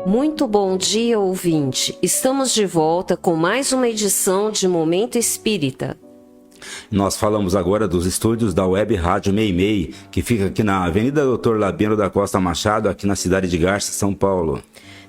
Muito bom dia, ouvinte. Estamos de volta com mais uma edição de Momento Espírita. Nós falamos agora dos estúdios da Web Rádio Meimei, que fica aqui na Avenida Dr. Labieno da Costa Machado, aqui na cidade de Garça, São Paulo.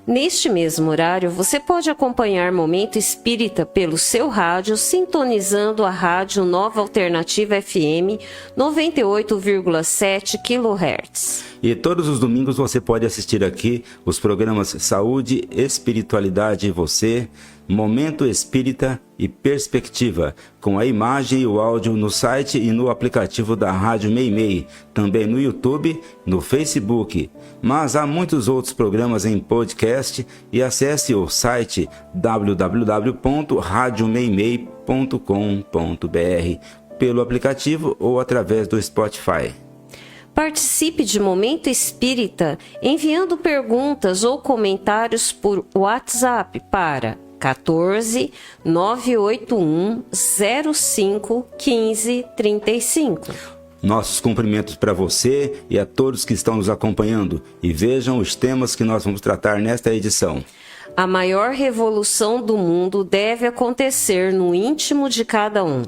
Neste mesmo horário, você pode acompanhar Momento Espírita pelo seu rádio, sintonizando a Rádio Nova Alternativa FM 98,7 kHz. E todos os domingos você pode assistir aqui os programas Saúde, Espiritualidade e Você, Momento Espírita e Perspectiva, com a imagem e o áudio no site e no aplicativo da Rádio Meimei, também no YouTube, no Facebook. Mas há muitos outros programas em podcast e acesse o site www.radiomeimei.com.br pelo aplicativo ou através do Spotify. Participe de Momento Espírita enviando perguntas ou comentários por WhatsApp para 14 981 05 15 35. Nossos cumprimentos para você e a todos que estão nos acompanhando, e vejam os temas que nós vamos tratar nesta edição. A maior revolução do mundo deve acontecer no íntimo de cada um.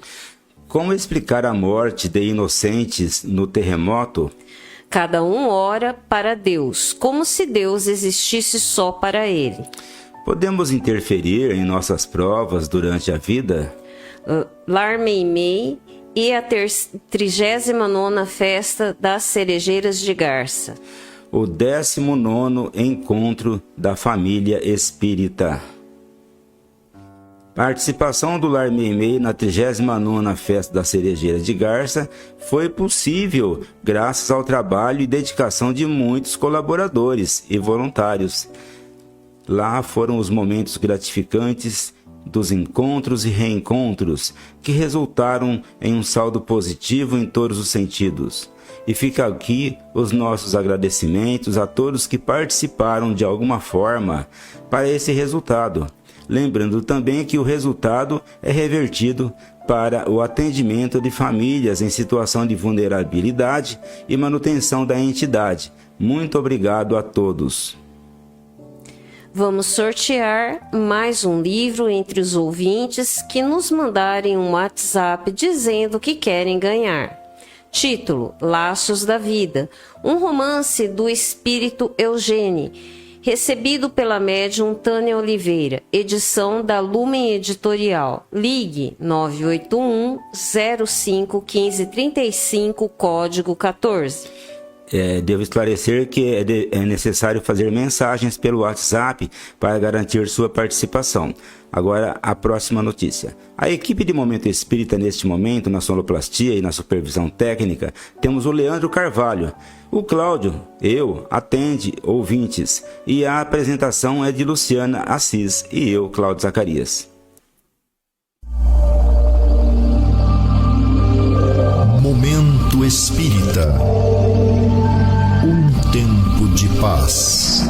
Como explicar a morte de inocentes no terremoto? Cada um ora para Deus, como se Deus existisse só para ele. Podemos interferir em nossas provas durante a vida? Lar Meimei e a 39ª Festa das Cerejeiras de Garça. O 19º Encontro da Família Espírita. Participação do Lar Meimei na 39ª Festa das Cerejeiras de Garça foi possível graças ao trabalho e dedicação de muitos colaboradores e voluntários. Lá foram os momentos gratificantes dos encontros e reencontros que resultaram em um saldo positivo em todos os sentidos. E fica aqui os nossos agradecimentos a todos que participaram de alguma forma para esse resultado. Lembrando também que o resultado é revertido para o atendimento de famílias em situação de vulnerabilidade e manutenção da entidade. Muito obrigado a todos. Vamos sortear mais um livro entre os ouvintes que nos mandarem um WhatsApp dizendo que querem ganhar. Título: Laços da Vida, um romance do espírito Eugênio, recebido pela médium Tânia Oliveira, edição da Lumen Editorial. Ligue 981 05 15 35, código 14. Devo esclarecer que é necessário fazer mensagens pelo WhatsApp para garantir sua participação. Agora, a próxima notícia. A equipe de Momento Espírita, neste momento, na sonoplastia e na supervisão técnica, temos o Leandro Carvalho. O Cláudio, atende ouvintes. E a apresentação é de Luciana Assis e eu, Cláudio Zacarias. Momento Espírita. Um tempo de paz.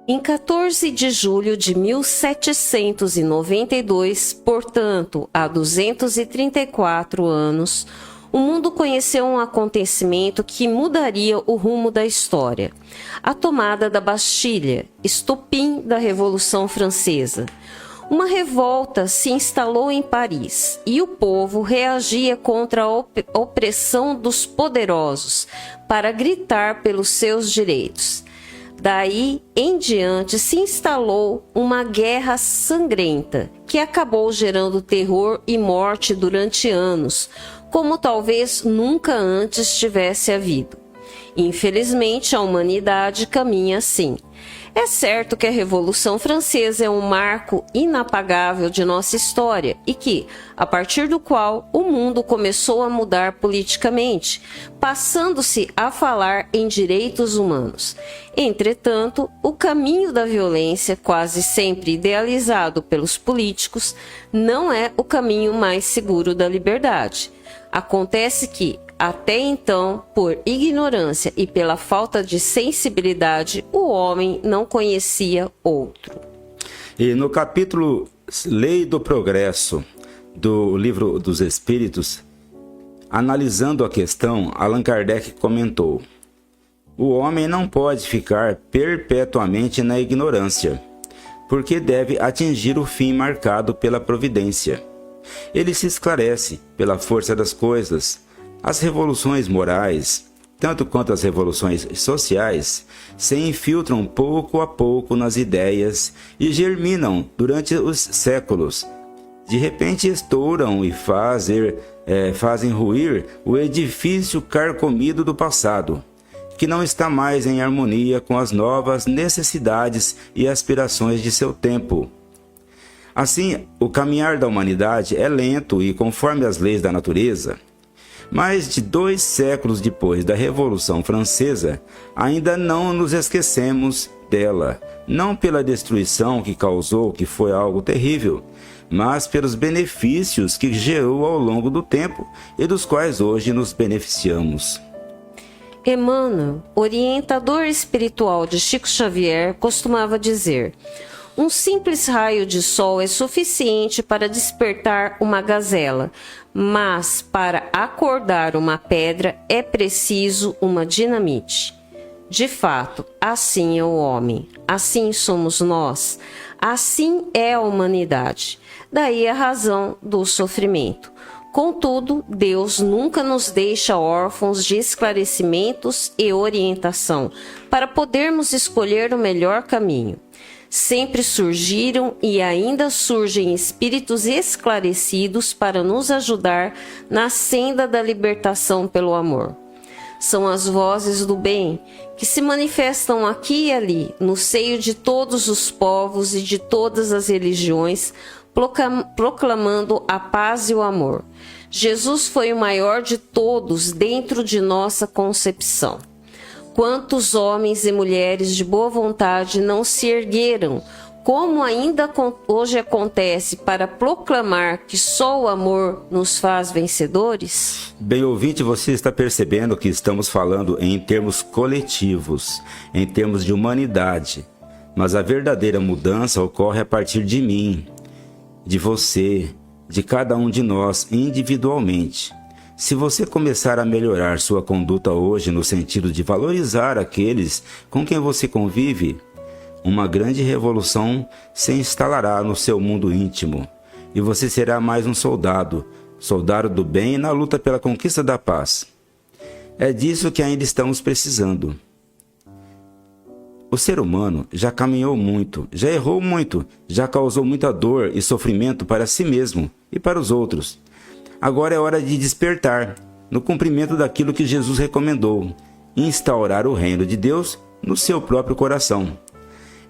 Em 14 de julho de 1792, portanto, há 234 anos, o mundo conheceu um acontecimento que mudaria o rumo da história. A tomada da Bastilha, estopim da Revolução Francesa. Uma revolta se instalou em Paris e o povo reagia contra a opressão dos poderosos para gritar pelos seus direitos. Daí em diante se instalou uma guerra sangrenta que acabou gerando terror e morte durante anos, como talvez nunca antes tivesse havido. Infelizmente, a humanidade caminha assim. É certo que a Revolução Francesa é um marco inapagável de nossa história e que, a partir do qual o mundo começou a mudar politicamente, passando-se a falar em direitos humanos. Entretanto, o caminho da violência, quase sempre idealizado pelos políticos, não é o caminho mais seguro da liberdade. Acontece que, até então, por ignorância e pela falta de sensibilidade, o homem não conhecia outro. E no capítulo Lei do Progresso, do Livro dos Espíritos, analisando a questão, Allan Kardec comentou: o homem não pode ficar perpetuamente na ignorância, porque deve atingir o fim marcado pela providência. Ele se esclarece pela força das coisas. As revoluções morais, tanto quanto as revoluções sociais, se infiltram pouco a pouco nas ideias e germinam durante os séculos. De repente estouram e fazem ruir o edifício carcomido do passado, que não está mais em harmonia com as novas necessidades e aspirações de seu tempo. Assim, o caminhar da humanidade é lento e conforme as leis da natureza. Mais de 2 séculos depois da Revolução Francesa, ainda não nos esquecemos dela, não pela destruição que causou, que foi algo terrível, mas pelos benefícios que gerou ao longo do tempo e dos quais hoje nos beneficiamos. Emmanuel, orientador espiritual de Chico Xavier, costumava dizer: um simples raio de sol é suficiente para despertar uma gazela, mas para acordar uma pedra é preciso uma dinamite. De fato, assim é o homem, assim somos nós, assim é a humanidade. Daí a razão do sofrimento. Contudo, Deus nunca nos deixa órfãos de esclarecimentos e orientação para podermos escolher o melhor caminho. Sempre surgiram e ainda surgem espíritos esclarecidos para nos ajudar na senda da libertação pelo amor. São as vozes do bem que se manifestam aqui e ali, no seio de todos os povos e de todas as religiões, proclamando a paz e o amor. Jesus foi o maior de todos dentro de nossa concepção. Quantos homens e mulheres de boa vontade não se ergueram, como ainda hoje acontece, para proclamar que só o amor nos faz vencedores? Bem, ouvinte, você está percebendo que estamos falando em termos coletivos, em termos de humanidade. Mas a verdadeira mudança ocorre a partir de mim, de você, de cada um de nós individualmente. Se você começar a melhorar sua conduta hoje no sentido de valorizar aqueles com quem você convive, uma grande revolução se instalará no seu mundo íntimo e você será mais um soldado do bem na luta pela conquista da paz. É disso que ainda estamos precisando. O ser humano já caminhou muito, já errou muito, já causou muita dor e sofrimento para si mesmo e para os outros. Agora é hora de despertar, no cumprimento daquilo que Jesus recomendou, instaurar o reino de Deus no seu próprio coração.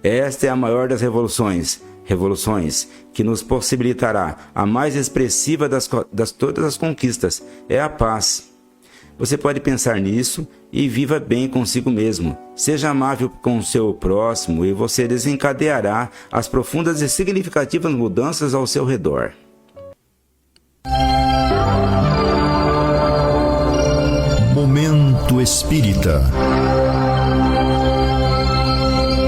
Esta é a maior das revoluções que nos possibilitará a mais expressiva das todas as conquistas, é a paz. Você pode pensar nisso e viva bem consigo mesmo. Seja amável com o seu próximo e você desencadeará as profundas e significativas mudanças ao seu redor. Momento Espírita.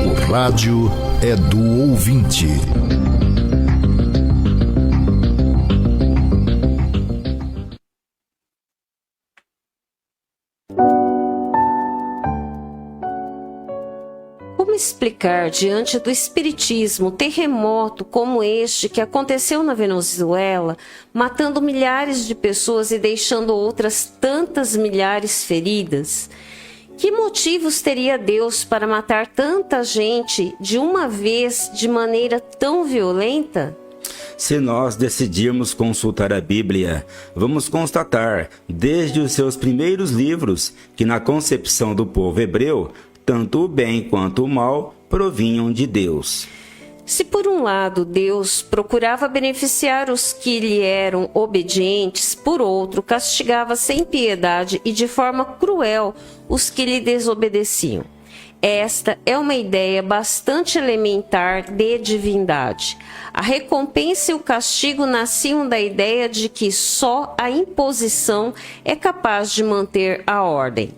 O rádio é do ouvinte. Como explicar, diante do espiritismo, terremoto como este que aconteceu na Venezuela, matando milhares de pessoas e deixando outras tantas milhares feridas? Que motivos teria Deus para matar tanta gente de uma vez de maneira tão violenta? Se nós decidirmos consultar a Bíblia, vamos constatar, desde os seus primeiros livros, que na concepção do povo hebreu, tanto o bem quanto o mal provinham de Deus. Se por um lado Deus procurava beneficiar os que lhe eram obedientes, por outro castigava sem piedade e de forma cruel os que lhe desobedeciam. Esta é uma ideia bastante elementar de divindade. A recompensa e o castigo nasciam da ideia de que só a imposição é capaz de manter a ordem.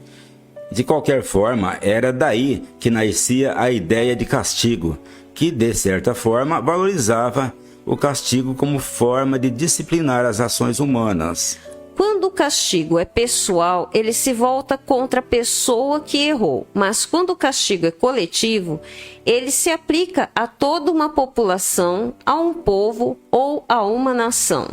De qualquer forma, era daí que nascia a ideia de castigo, que de certa forma valorizava o castigo como forma de disciplinar as ações humanas. Quando o castigo é pessoal, ele se volta contra a pessoa que errou. Mas quando o castigo é coletivo, ele se aplica a toda uma população, a um povo ou a uma nação.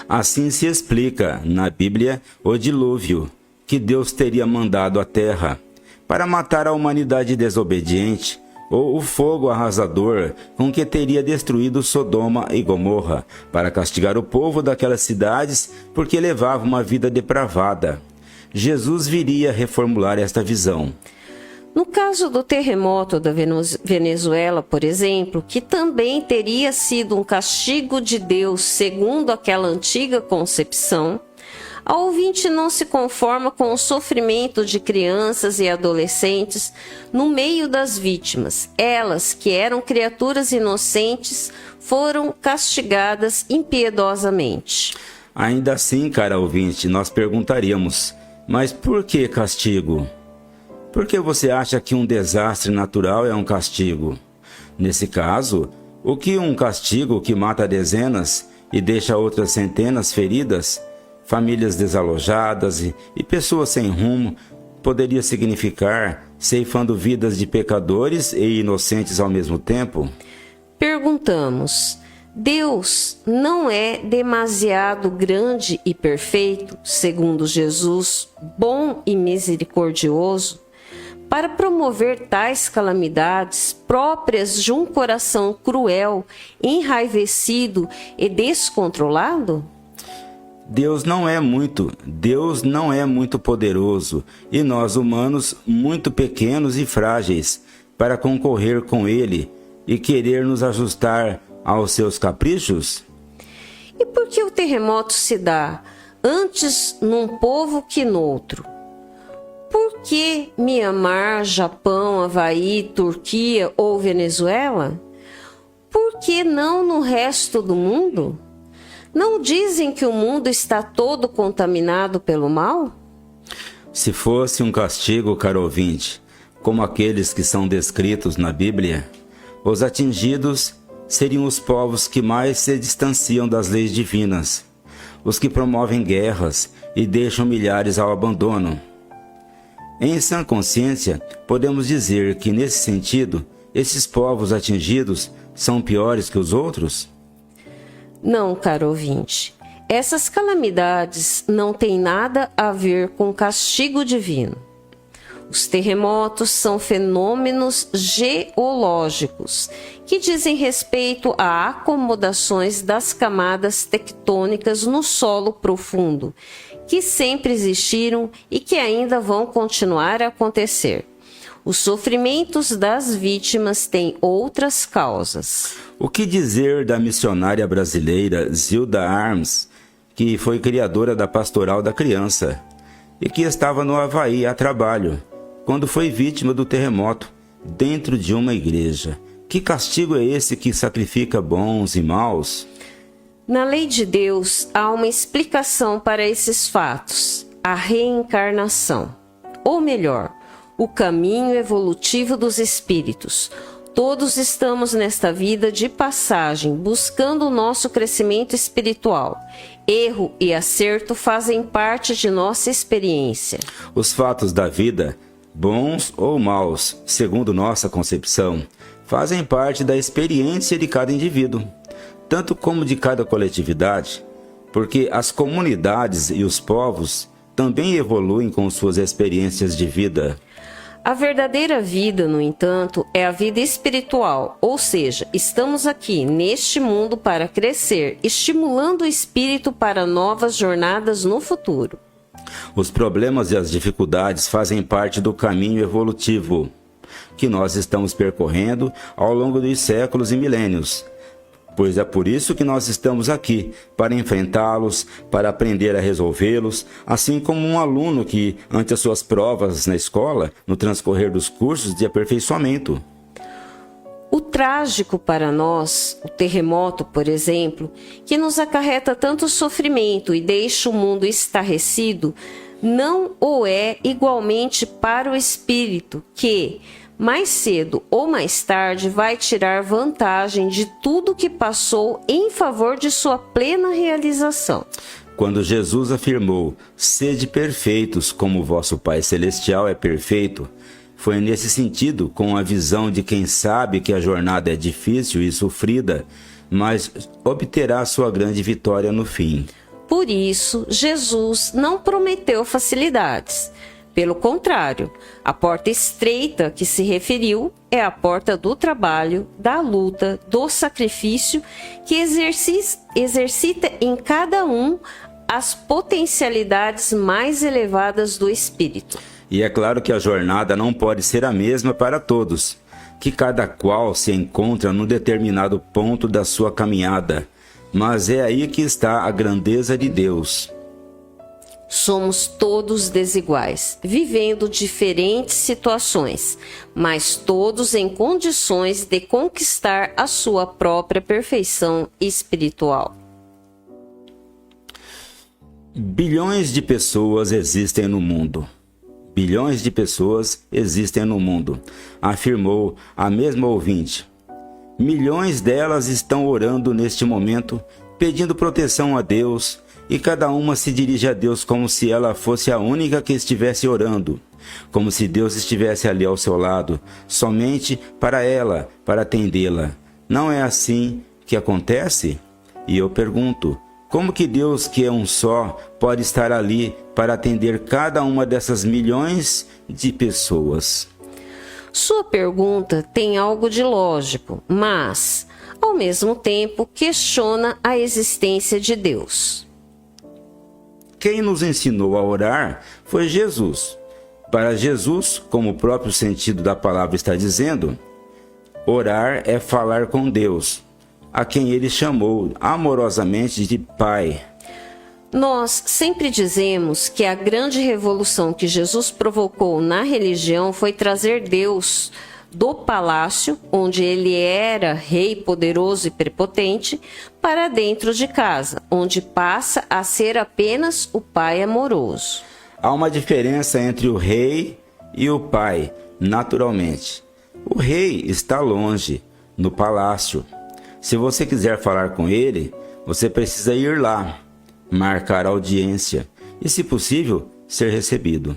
Assim se explica, na Bíblia, o dilúvio, que Deus teria mandado à terra para matar a humanidade desobediente, ou o fogo arrasador com que teria destruído Sodoma e Gomorra, para castigar o povo daquelas cidades porque levava uma vida depravada. Jesus viria reformular esta visão. No caso do terremoto da Venezuela, por exemplo, que também teria sido um castigo de Deus segundo aquela antiga concepção, a ouvinte não se conforma com o sofrimento de crianças e adolescentes no meio das vítimas. Elas, que eram criaturas inocentes, foram castigadas impiedosamente. Ainda assim, cara ouvinte, nós perguntaríamos, mas por que castigo? Por que você acha que um desastre natural é um castigo? Nesse caso, o que um castigo que mata dezenas e deixa outras centenas feridas, famílias desalojadas e pessoas sem rumo, poderia significar, ceifando vidas de pecadores e inocentes ao mesmo tempo? Perguntamos, Deus não é demasiado grande e perfeito, segundo Jesus, bom e misericordioso, para promover tais calamidades próprias de um coração cruel, enraivecido e descontrolado? Deus não é muito poderoso e nós humanos muito pequenos e frágeis para concorrer com Ele e querer nos ajustar aos seus caprichos? E por que o terremoto se dá antes num povo que noutro? Por que Mianmar, Japão, Havaí, Turquia ou Venezuela? Por que não no resto do mundo? Não dizem que o mundo está todo contaminado pelo mal? Se fosse um castigo, caro ouvinte, como aqueles que são descritos na Bíblia, os atingidos seriam os povos que mais se distanciam das leis divinas, os que promovem guerras e deixam milhares ao abandono. Em sã consciência, podemos dizer que, nesse sentido, esses povos atingidos são piores que os outros? Não, caro ouvinte. Essas calamidades não têm nada a ver com castigo divino. Os terremotos são fenômenos geológicos que dizem respeito a acomodações das camadas tectônicas no solo profundo, que sempre existiram e que ainda vão continuar a acontecer. Os sofrimentos das vítimas têm outras causas. O que dizer da missionária brasileira Zilda Arms, que foi criadora da Pastoral da Criança e que estava no Havaí a trabalho, quando foi vítima do terremoto, dentro de uma igreja? Que castigo é esse que sacrifica bons e maus? Na lei de Deus, há uma explicação para esses fatos: a reencarnação. Ou melhor, o caminho evolutivo dos espíritos. Todos estamos nesta vida de passagem, buscando o nosso crescimento espiritual. Erro e acerto fazem parte de nossa experiência. Os fatos da vida, bons ou maus, segundo nossa concepção, fazem parte da experiência de cada indivíduo, tanto como de cada coletividade, porque as comunidades e os povos também evoluem com suas experiências de vida. A verdadeira vida, no entanto, é a vida espiritual, ou seja, estamos aqui neste mundo para crescer, estimulando o espírito para novas jornadas no futuro. Os problemas e as dificuldades fazem parte do caminho evolutivo que nós estamos percorrendo ao longo dos séculos e milênios. Pois é por isso que nós estamos aqui, para enfrentá-los, para aprender a resolvê-los, assim como um aluno que, ante as suas provas na escola, no transcorrer dos cursos de aperfeiçoamento. O trágico para nós, o terremoto, por exemplo, que nos acarreta tanto sofrimento e deixa o mundo estarrecido, não o é igualmente para o espírito que, mais cedo ou mais tarde vai tirar vantagem de tudo que passou em favor de sua plena realização. Quando Jesus afirmou: "Sede perfeitos, como vosso Pai Celestial é perfeito", foi nesse sentido, com a visão de quem sabe que a jornada é difícil e sofrida, mas obterá sua grande vitória no fim. Por isso, Jesus não prometeu facilidades. Pelo contrário, a porta estreita que se referiu é a porta do trabalho, da luta, do sacrifício, que exercita em cada um as potencialidades mais elevadas do espírito. E é claro que a jornada não pode ser a mesma para todos, que cada qual se encontra num determinado ponto da sua caminhada, mas é aí que está a grandeza de Deus. Somos todos desiguais, vivendo diferentes situações, mas todos em condições de conquistar a sua própria perfeição espiritual. Bilhões de pessoas existem no mundo. Bilhões de pessoas existem no mundo, afirmou a mesma ouvinte. Milhões delas estão orando neste momento, pedindo proteção a Deus, e cada uma se dirige a Deus como se ela fosse a única que estivesse orando, como se Deus estivesse ali ao seu lado, somente para ela, para atendê-la. Não é assim que acontece? E eu pergunto, como que Deus, que é um só, pode estar ali para atender cada uma dessas milhões de pessoas? Sua pergunta tem algo de lógico, mas, ao mesmo tempo, questiona a existência de Deus. Quem nos ensinou a orar foi Jesus. Para Jesus, como o próprio sentido da palavra está dizendo, orar é falar com Deus, a quem ele chamou amorosamente de Pai. Nós sempre dizemos que a grande revolução que Jesus provocou na religião foi trazer Deus do palácio, onde ele era rei poderoso e prepotente, para dentro de casa, onde passa a ser apenas o Pai amoroso. Há uma diferença entre o rei e o pai, naturalmente. O rei está longe, no palácio. Se você quiser falar com ele, você precisa ir lá, marcar audiência e, se possível, ser recebido.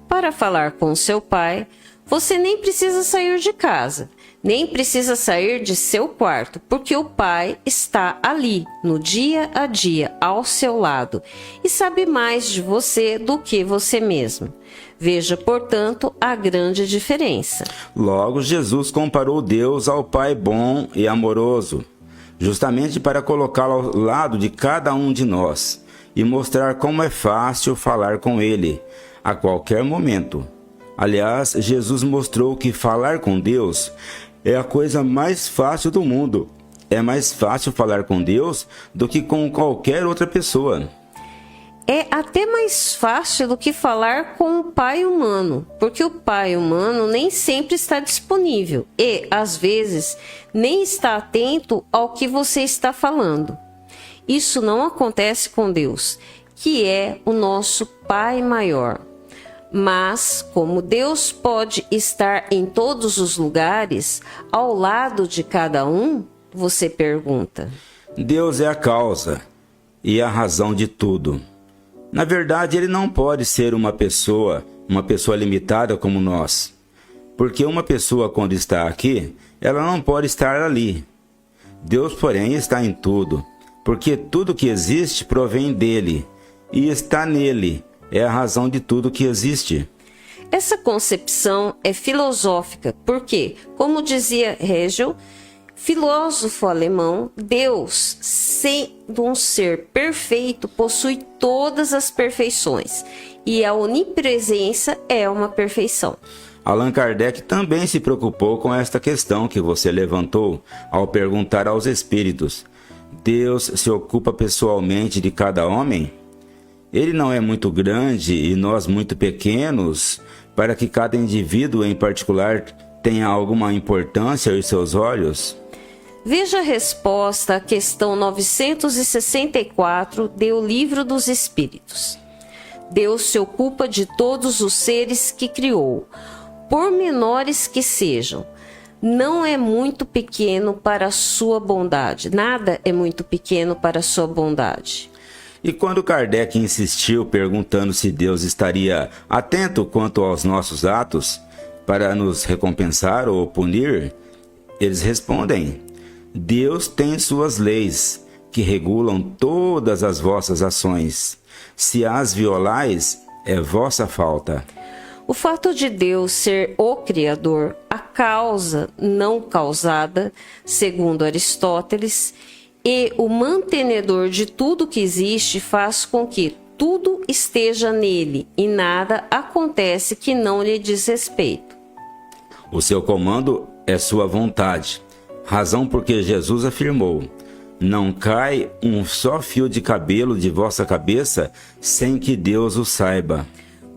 Para falar com seu pai, você nem precisa sair de casa, nem precisa sair de seu quarto, porque o Pai está ali, no dia a dia, ao seu lado, e sabe mais de você do que você mesmo. Veja, portanto, a grande diferença. Logo, Jesus comparou Deus ao Pai bom e amoroso, justamente para colocá-lo ao lado de cada um de nós e mostrar como é fácil falar com Ele, a qualquer momento. Aliás, Jesus mostrou que falar com Deus é a coisa mais fácil do mundo. É mais fácil falar com Deus do que com qualquer outra pessoa. É até mais fácil do que falar com o pai humano, porque o pai humano nem sempre está disponível e, às vezes, nem está atento ao que você está falando. Isso não acontece com Deus, que é o nosso Pai maior. Mas, como Deus pode estar em todos os lugares, ao lado de cada um, você pergunta. Deus é a causa e a razão de tudo. Na verdade, ele não pode ser uma pessoa limitada como nós. Porque uma pessoa, quando está aqui, ela não pode estar ali. Deus, porém, está em tudo, porque tudo que existe provém dele e está nele. É a razão de tudo que existe. Essa concepção é filosófica, porque, como dizia Hegel, filósofo alemão, Deus, sendo um ser perfeito, possui todas as perfeições, e a onipresença é uma perfeição. Allan Kardec também se preocupou com esta questão que você levantou ao perguntar aos espíritos: Deus se ocupa pessoalmente de cada homem? Ele não é muito grande e nós muito pequenos para que cada indivíduo em particular tenha alguma importância aos seus olhos? Veja a resposta à questão 964 do Livro dos Espíritos. Deus se ocupa de todos os seres que criou. por menores que sejam, não é muito pequeno para a sua bondade. Nada é muito pequeno para a sua bondade. E quando Kardec insistiu perguntando se Deus estaria atento quanto aos nossos atos para nos recompensar ou punir, eles respondem: Deus tem suas leis que regulam todas as vossas ações. Se as violais, é vossa falta. O fato de Deus ser o Criador, a causa não causada, segundo Aristóteles, e o mantenedor de tudo que existe faz com que tudo esteja nele e nada acontece que não lhe diz respeito. O seu comando é sua vontade, razão porque Jesus afirmou: não cai um só fio de cabelo de vossa cabeça sem que Deus o saiba.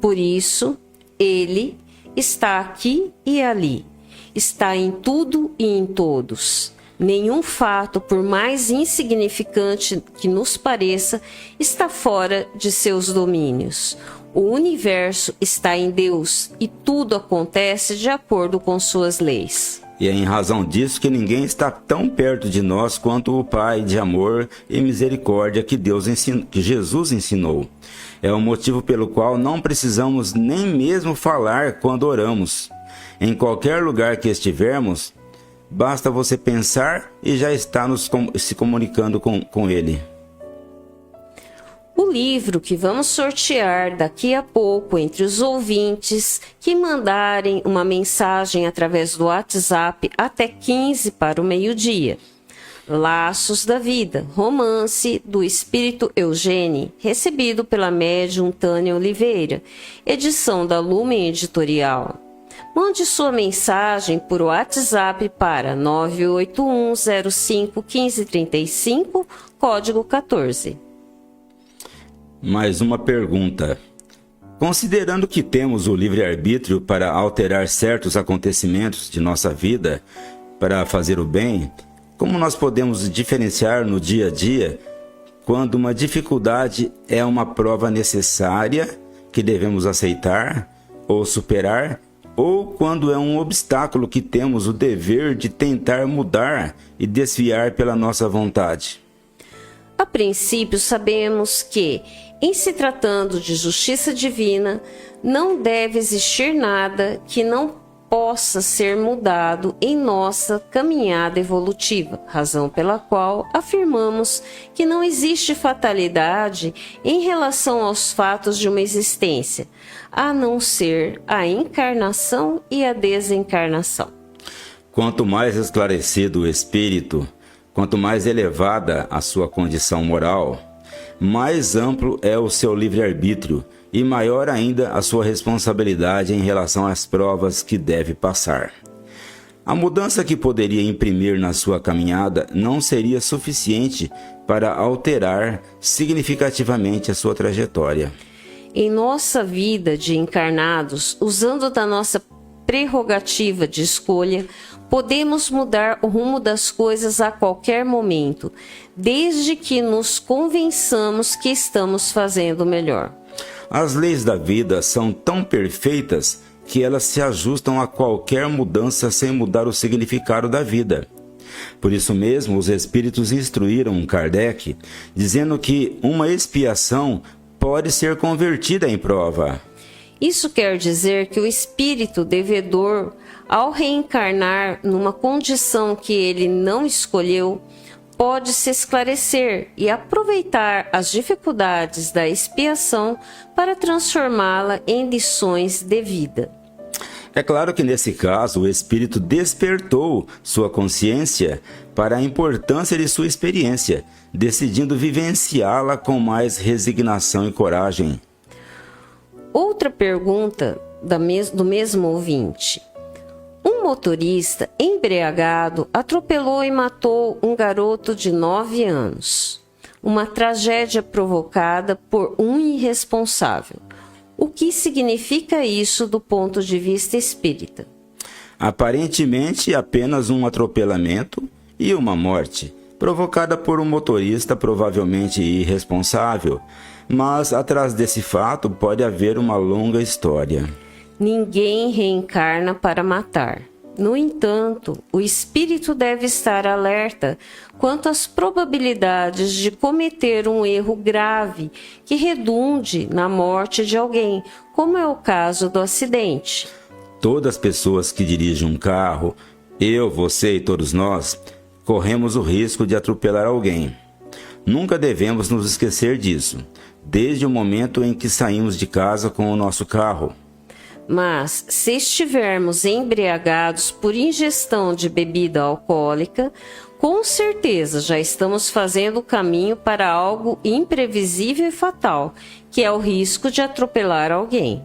Por isso, Ele está aqui e ali, está em tudo e em todos. Nenhum fato, por mais insignificante que nos pareça, está fora de seus domínios. O universo está em Deus e tudo acontece de acordo com suas leis. E é em razão disso que ninguém está tão perto de nós quanto o Pai de amor e misericórdia que Jesus ensinou. É o motivo pelo qual não precisamos nem mesmo falar quando oramos. Em qualquer lugar que estivermos, basta você pensar e já está se comunicando com Ele. O livro que vamos sortear daqui a pouco entre os ouvintes que mandarem uma mensagem através do WhatsApp até 15 para o meio-dia. Laços da Vida, romance do Espírito Eugênio, recebido pela médium Tânia Oliveira, edição da Lumen Editorial. Mande sua mensagem por WhatsApp para 981051535, código 14. Mais uma pergunta. Considerando que temos o livre-arbítrio para alterar certos acontecimentos de nossa vida para fazer o bem, como nós podemos diferenciar no dia a dia quando uma dificuldade é uma prova necessária que devemos aceitar ou superar, ou quando é um obstáculo que temos o dever de tentar mudar e desviar pela nossa vontade? A princípio, sabemos que, em se tratando de justiça divina, não deve existir nada que não possa ser mudado em nossa caminhada evolutiva, razão pela qual afirmamos que não existe fatalidade em relação aos fatos de uma existência, a não ser a encarnação e a desencarnação. Quanto mais esclarecido o espírito, quanto mais elevada a sua condição moral, mais amplo é o seu livre-arbítrio e maior ainda a sua responsabilidade em relação às provas que deve passar. A mudança que poderia imprimir na sua caminhada não seria suficiente para alterar significativamente a sua trajetória. Em nossa vida de encarnados, usando da nossa prerrogativa de escolha, podemos mudar o rumo das coisas a qualquer momento, desde que nos convençamos que estamos fazendo melhor. As leis da vida são tão perfeitas que elas se ajustam a qualquer mudança sem mudar o significado da vida. Por isso mesmo, os espíritos instruíram Kardec, dizendo que uma expiação pode ser convertida em prova. Isso quer dizer que o espírito devedor, ao reencarnar numa condição que ele não escolheu, pode se esclarecer e aproveitar as dificuldades da expiação para transformá-la em lições de vida. É claro que nesse caso o espírito despertou sua consciência para a importância de sua experiência, decidindo vivenciá-la com mais resignação e coragem. Outra pergunta do mesmo ouvinte. Um motorista embriagado atropelou e matou um garoto de 9 anos. Uma tragédia provocada por um irresponsável. O que significa isso do ponto de vista espírita? Aparentemente, apenas um atropelamento e uma morte, provocada por um motorista provavelmente irresponsável. Mas atrás desse fato pode haver uma longa história. Ninguém reencarna para matar. No entanto, o espírito deve estar alerta quanto às probabilidades de cometer um erro grave que redunde na morte de alguém, como é o caso do acidente. Todas as pessoas que dirigem um carro, eu, você e todos nós, corremos o risco de atropelar alguém. Nunca devemos nos esquecer disso, desde o momento em que saímos de casa com o nosso carro. Mas, se estivermos embriagados por ingestão de bebida alcoólica, com certeza já estamos fazendo o caminho para algo imprevisível e fatal, que é o risco de atropelar alguém.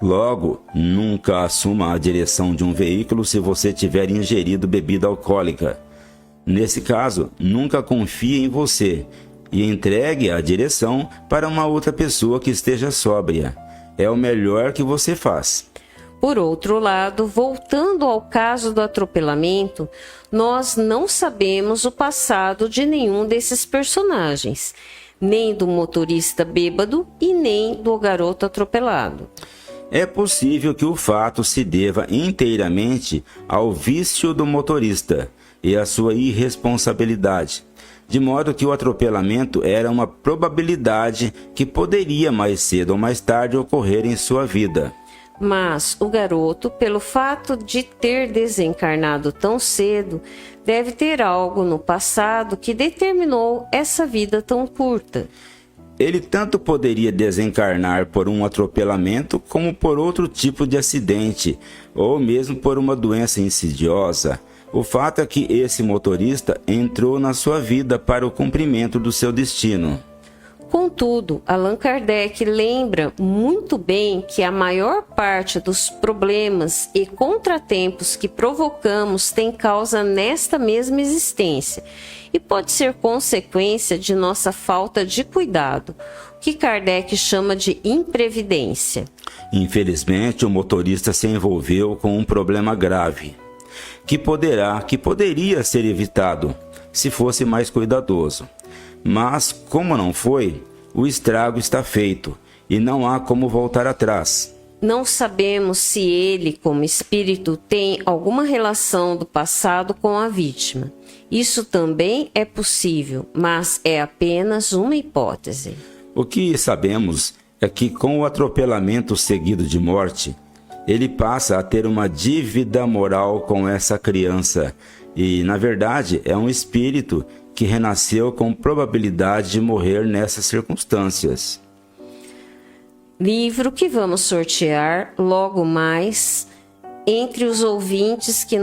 Logo, nunca assuma a direção de um veículo se você tiver ingerido bebida alcoólica. Nesse caso, nunca confie em você e entregue a direção para uma outra pessoa que esteja sóbria. É o melhor que você faz. Por outro lado, voltando ao caso do atropelamento, nós não sabemos o passado de nenhum desses personagens, nem do motorista bêbado e nem do garoto atropelado. É possível que o fato se deva inteiramente ao vício do motorista e à sua irresponsabilidade, de modo que o atropelamento era uma probabilidade que poderia mais cedo ou mais tarde ocorrer em sua vida. Mas o garoto, pelo fato de ter desencarnado tão cedo, deve ter algo no passado que determinou essa vida tão curta. Ele tanto poderia desencarnar por um atropelamento como por outro tipo de acidente, ou mesmo por uma doença insidiosa. O fato é que esse motorista entrou na sua vida para o cumprimento do seu destino. Contudo, Allan Kardec lembra muito bem que a maior parte dos problemas e contratempos que provocamos tem causa nesta mesma existência e pode ser consequência de nossa falta de cuidado, o que Kardec chama de imprevidência. Infelizmente, o motorista se envolveu com um problema grave, que poderia ser evitado se fosse mais cuidadoso. Mas, como não foi, o estrago está feito e não há como voltar atrás. Não sabemos se ele, como espírito, tem alguma relação do passado com a vítima. Isso também é possível, mas é apenas uma hipótese. O que sabemos é que, com o atropelamento seguido de morte, ele passa a ter uma dívida moral com essa criança e, na verdade, é um espírito que renasceu com probabilidade de morrer nessas circunstâncias. Livro que vamos sortear logo mais entre os ouvintes que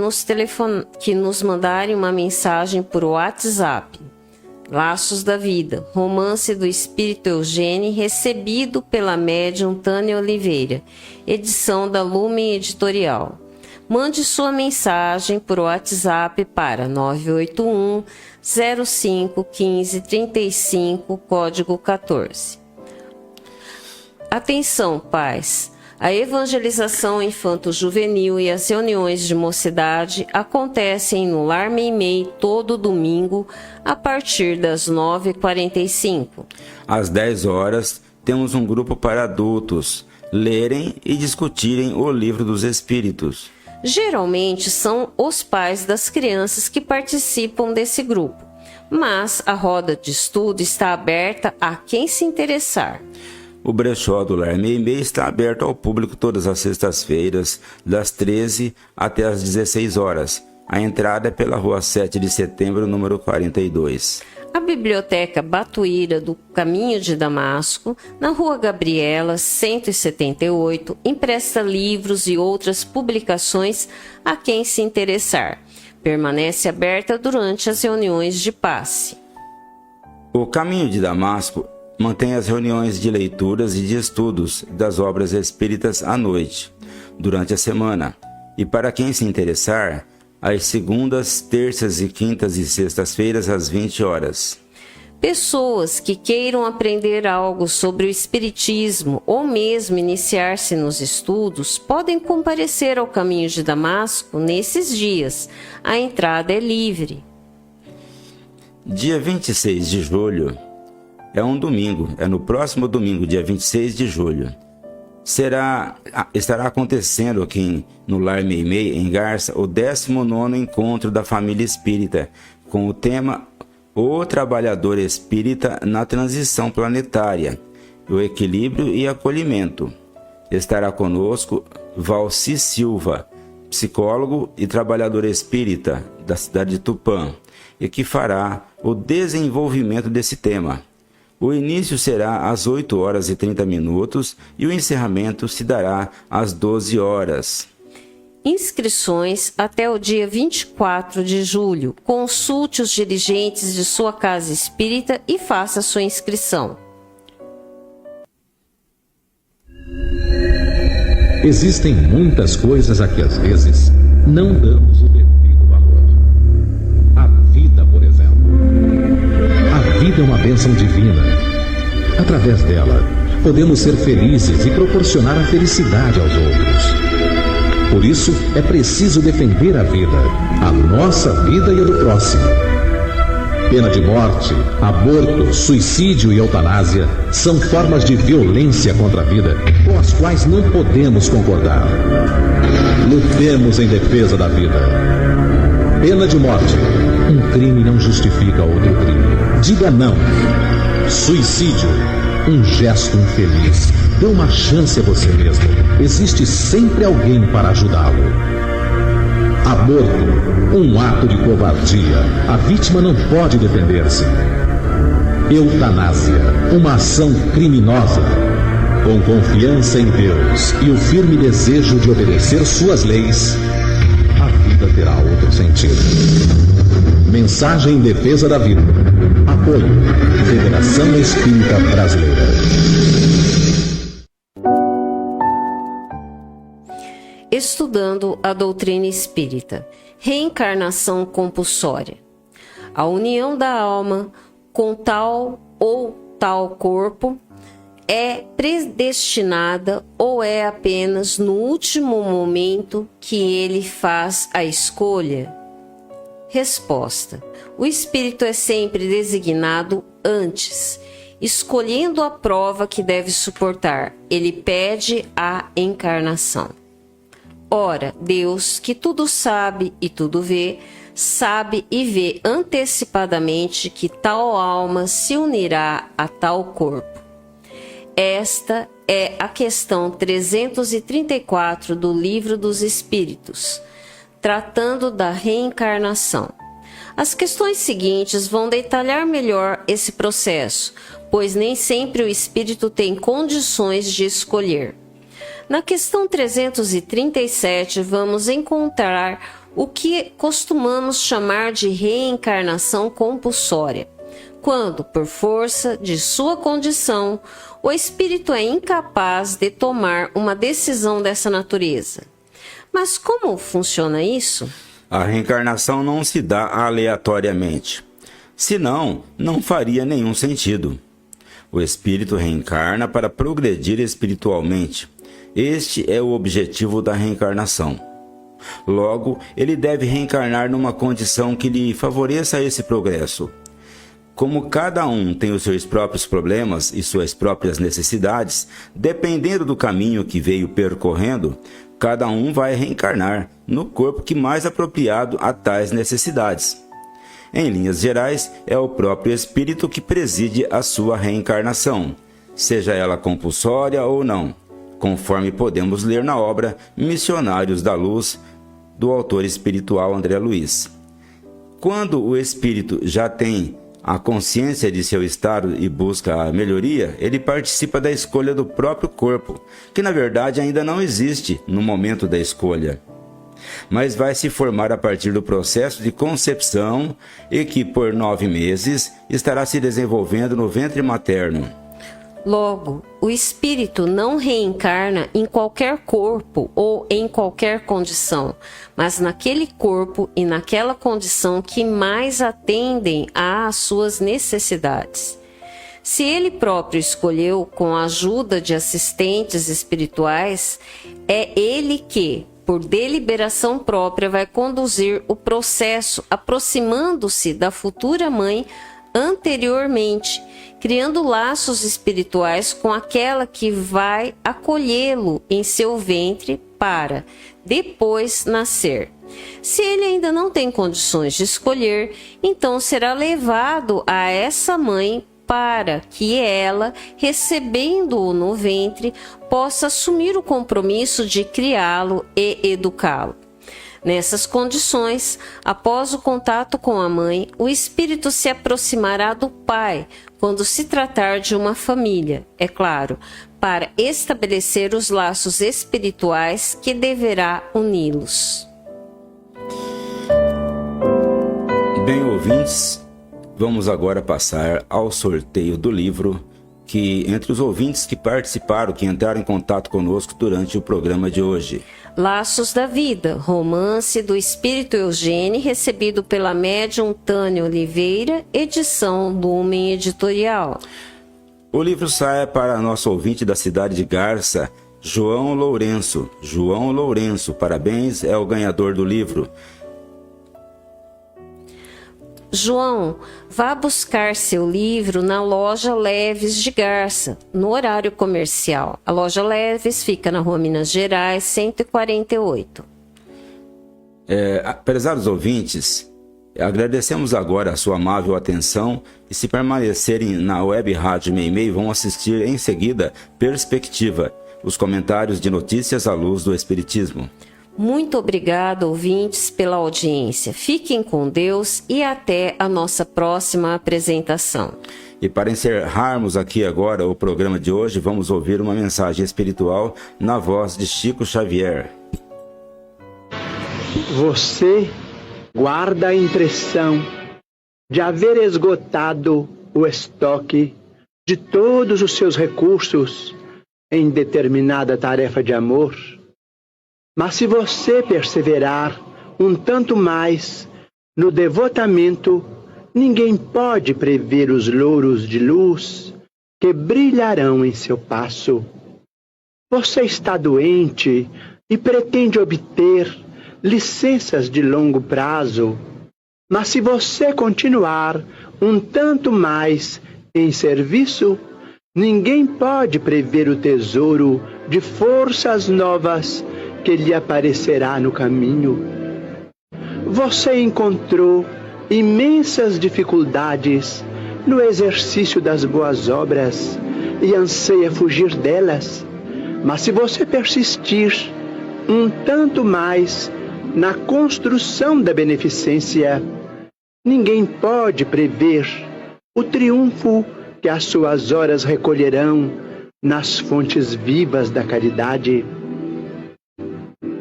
nos mandarem uma mensagem por WhatsApp. Laços da Vida, romance do Espírito Eugênio, recebido pela médium Tânia Oliveira, edição da Lumen Editorial. Mande sua mensagem por WhatsApp para 981 05 15 35, código 14. Atenção, pais! A evangelização infanto-juvenil e as reuniões de mocidade acontecem no Lar Meimei todo domingo a partir das 9h45. Às 10 horas, temos um grupo para adultos lerem e discutirem o Livro dos Espíritos. Geralmente são os pais das crianças que participam desse grupo, mas a roda de estudo está aberta a quem se interessar. O brechó do Lar Meimei está aberto ao público todas as sextas-feiras, das 13 até as 16 horas. A entrada é pela Rua 7 de Setembro, número 42. A Biblioteca Batuíra do Caminho de Damasco, na Rua Gabriela, 178, empresta livros e outras publicações a quem se interessar. Permanece aberta durante as reuniões de passe. O Caminho de Damasco mantém as reuniões de leituras e de estudos das obras espíritas à noite, durante a semana. E para quem se interessar, às segundas, terças e quintas e sextas-feiras às 20 horas. Pessoas que queiram aprender algo sobre o espiritismo ou mesmo iniciar-se nos estudos podem comparecer ao Caminho de Damasco nesses dias. A entrada é livre. Dia 26 de julho é um domingo, é no próximo domingo, dia 26 de julho. Estará acontecendo aqui no Lar Meimei, em Garça, o 19º Encontro da Família Espírita, com o tema O Trabalhador Espírita na Transição Planetária, o Equilíbrio e Acolhimento. Estará conosco Valci Silva, psicólogo e trabalhador espírita da cidade de Tupã, e que fará o desenvolvimento desse tema. O início será às 8h30 e o encerramento se dará às 12h. Inscrições até o dia 24 de julho. Consulte os dirigentes de sua casa espírita e faça sua inscrição. Existem muitas coisas a que às vezes não damos o devido valor. A vida, por exemplo. A vida é uma bênção divina. Através dela, podemos ser felizes e proporcionar a felicidade aos outros. Por isso, é preciso defender a vida, a nossa vida e a do próximo. Pena de morte, aborto, suicídio e eutanásia são formas de violência contra a vida com as quais não podemos concordar. Lutemos em defesa da vida. Pena de morte. Um crime não justifica outro crime. Diga não. Suicídio. Um gesto infeliz. Dê uma chance a você mesmo. Existe sempre alguém para ajudá-lo. Aborto. Um ato de covardia. A vítima não pode defender-se. Eutanásia. Uma ação criminosa. Com confiança em Deus e o firme desejo de obedecer suas leis, a vida terá outro sentido. Mensagem em defesa da vida. Apoio. Federação Espírita Brasileira. Estudando a doutrina espírita. Reencarnação compulsória. A união da alma com tal ou tal corpo é predestinada ou é apenas no último momento que ele faz a escolha? Resposta: o espírito é sempre designado antes, escolhendo a prova que deve suportar. Ele pede a encarnação. Ora, Deus, que tudo sabe e tudo vê, sabe e vê antecipadamente que tal alma se unirá a tal corpo. Esta é a questão 334 do Livro dos Espíritos, tratando da reencarnação. As questões seguintes vão detalhar melhor esse processo, pois nem sempre o espírito tem condições de escolher. Na questão 337, vamos encontrar o que costumamos chamar de reencarnação compulsória, quando, por força de sua condição, o espírito é incapaz de tomar uma decisão dessa natureza. Mas como funciona isso? A reencarnação não se dá aleatoriamente. Senão, não faria nenhum sentido. O espírito reencarna para progredir espiritualmente. Este é o objetivo da reencarnação. Logo, ele deve reencarnar numa condição que lhe favoreça esse progresso. Como cada um tem os seus próprios problemas e suas próprias necessidades, dependendo do caminho que veio percorrendo, cada um vai reencarnar no corpo que mais apropriado a tais necessidades. Em linhas gerais, é o próprio espírito que preside a sua reencarnação, seja ela compulsória ou não, conforme podemos ler na obra Missionários da Luz, do autor espiritual André Luiz. Quando o espírito já tem a consciência de seu estado e busca a melhoria, ele participa da escolha do próprio corpo, que na verdade ainda não existe no momento da escolha, mas vai se formar a partir do processo de concepção e que por 9 meses estará se desenvolvendo no ventre materno. Logo, o espírito não reencarna em qualquer corpo ou em qualquer condição, mas naquele corpo e naquela condição que mais atendem às suas necessidades. Se ele próprio escolheu com a ajuda de assistentes espirituais, é ele que, por deliberação própria, vai conduzir o processo aproximando-se da futura mãe anteriormente, criando laços espirituais com aquela que vai acolhê-lo em seu ventre para depois nascer. Se ele ainda não tem condições de escolher, então será levado a essa mãe para que ela, recebendo-o no ventre, possa assumir o compromisso de criá-lo e educá-lo. Nessas condições, após o contato com a mãe, o espírito se aproximará do pai, quando se tratar de uma família, é claro, para estabelecer os laços espirituais que deverá uni-los. Bem, ouvintes, vamos agora passar ao sorteio do livro que, entre os ouvintes que participaram, que entraram em contato conosco durante o programa de hoje. Laços da Vida, romance do Espírito Eugênio, recebido pela médium Tânia Oliveira, edição Lumen Editorial. O livro sai para nosso ouvinte da cidade de Garça, João Lourenço. João Lourenço, parabéns, é o ganhador do livro. João, vá buscar seu livro na loja Leves de Garça, no horário comercial. A loja Leves fica na Rua Minas Gerais, 148. Prezados ouvintes, agradecemos agora a sua amável atenção e, se permanecerem na web rádio Meimei, vão assistir em seguida Perspectiva, os comentários de notícias à luz do Espiritismo. Muito obrigado, ouvintes, pela audiência. Fiquem com Deus e até a nossa próxima apresentação. E para encerrarmos aqui agora o programa de hoje, vamos ouvir uma mensagem espiritual na voz de Chico Xavier. Você guarda a impressão de haver esgotado o estoque de todos os seus recursos em determinada tarefa de amor. Mas se você perseverar um tanto mais no devotamento, ninguém pode prever os louros de luz que brilharão em seu passo. Você está doente e pretende obter licenças de longo prazo, mas se você continuar um tanto mais em serviço, ninguém pode prever o tesouro de forças novas que lhe aparecerá no caminho. Você encontrou imensas dificuldades no exercício das boas obras e anseia fugir delas, mas se você persistir um tanto mais na construção da beneficência, ninguém pode prever o triunfo que as suas horas recolherão nas fontes vivas da caridade.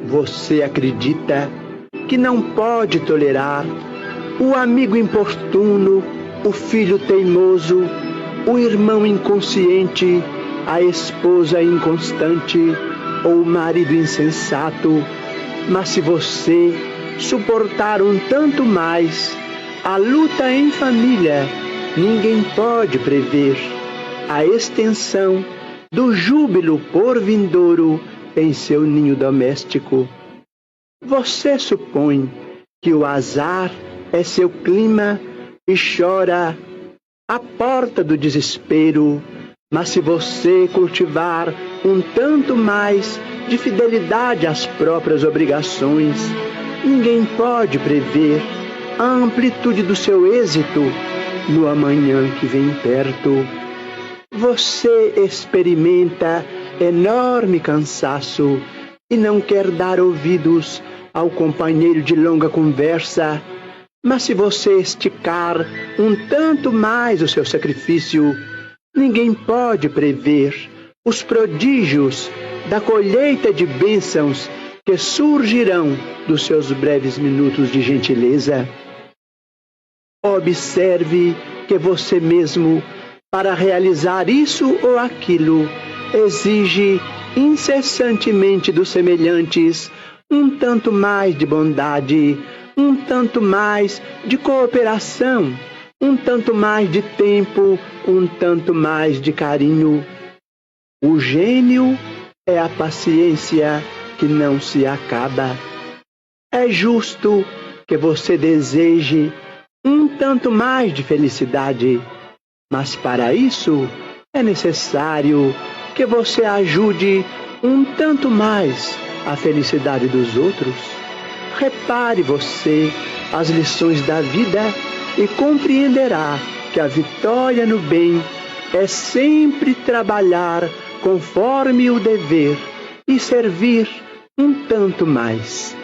Você acredita que não pode tolerar o amigo importuno, o filho teimoso, o irmão inconsciente, a esposa inconstante ou o marido insensato. Mas se você suportar um tanto mais a luta em família, ninguém pode prever a extensão do júbilo por vindouro em seu ninho doméstico. Você supõe que o azar é seu clima e chora à porta do desespero, mas se você cultivar um tanto mais de fidelidade às próprias obrigações, ninguém pode prever a amplitude do seu êxito no amanhã que vem perto. Você experimenta enorme cansaço e não quer dar ouvidos ao companheiro de longa conversa, mas se você esticar um tanto mais o seu sacrifício, ninguém pode prever os prodígios da colheita de bênçãos que surgirão dos seus breves minutos de gentileza. Observe que você mesmo, para realizar isso ou aquilo, exige incessantemente dos semelhantes um tanto mais de bondade, um tanto mais de cooperação, um tanto mais de tempo, um tanto mais de carinho. O gênio é a paciência que não se acaba. É justo que você deseje um tanto mais de felicidade, Mas para isso é necessário que você ajude um tanto mais a felicidade dos outros. Repare você as lições da vida e compreenderá que a vitória no bem é sempre trabalhar conforme o dever e servir um tanto mais.